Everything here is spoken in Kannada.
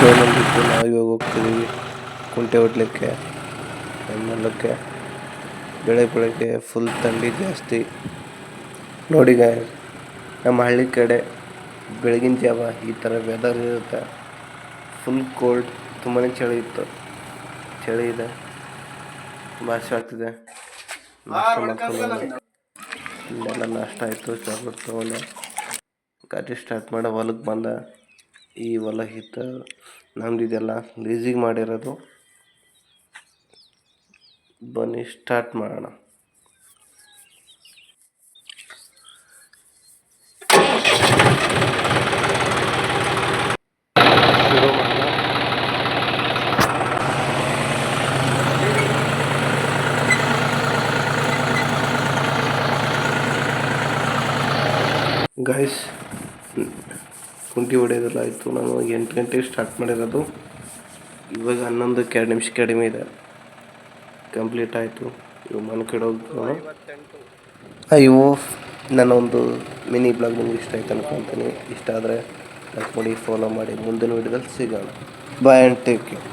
ಬಂದಿತ್ತು. ನಾವು ಇವಾಗ ಹೋಗ್ತಿದ್ದೀವಿ ಕುಂಟೆ ಹೊಡ್ಲಿಕ್ಕೆ. ಮಲ್ಲಕ್ಕೆ ಬೆಳಗ್ಗೆ ಫುಲ್ ಥಂಡಿ ಜಾಸ್ತಿ ನೋಡಿ ಗಾಯ್ಸ್. ನಮ್ಮ ಹಳ್ಳಿ ಕಡೆ ಬೆಳಗಿನ ಜಾವ ಈ ಥರ ವೆದರ್ ಇರುತ್ತೆ. ಫುಲ್ ಕೋಲ್ಡ್, ತುಂಬಾ ಚಳಿ ಇತ್ತು. ಚಳಿ ಇದೆ, ಭಾಷೆ ಆಗ್ತಿದೆ. ನಾಷ್ಟ ಮಾಡ್ಕೊಂಡು ಇಲ್ಲೆಲ್ಲ ನಾಷ್ಟ ಆಯಿತು. ಚಾಕ್ಲೇಟ್ ತೊಗೊಂಡೆ, ಗಾಡಿ ಸ್ಟಾರ್ಟ್ ಮಾಡೋ ಹೊಲಕ್ಕೆ ಬಂದ. ಈ ಹೊಲ ಇತ್ತು ನಮ್ದಿದೆಲ್ಲ ಲೀಸಿಗೆ ಮಾಡಿರೋದು. ಬನ್ನಿ ಸ್ಟಾರ್ಟ್ ಮಾಡೋಣ. ಶುರು ಮಾಡೋಣ. ಗಾಯ್ಸ್, ಕುಂಟಿ ಹೊಡೆಯೋದೆಲ್ಲ ಆಯಿತು. ನಾನು 8 ಗಂಟೆಗೆ ಸ್ಟಾರ್ಟ್ ಮಾಡಿರೋದು. ಇವಾಗ 11ಕ್ಕೆ 2 ನಿಮಿಷ ಕಡಿಮೆ ಇದೆ, ಕಂಪ್ಲೀಟ್ ಆಯಿತು. ಇವು ಮನೆ ಕಡೆ ಹೋಗ್ಬೋದು. ಇವು ನನ್ನೊಂದು ಮಿನಿ ಬ್ಲಾಗ್ ನಿಮ್ಗೆ ಇಷ್ಟ ಆಯ್ತು ಅನ್ಕೊತೀನಿ. ಇಷ್ಟ ಆದರೆ ಲೈಕ್ ಮಾಡಿ, ಫಾಲೋ ಮಾಡಿ. ಮುಂದಿನ ವಿಡಿಯೋದಲ್ಲಿ ಸಿಗೋಣ. Boy and take care.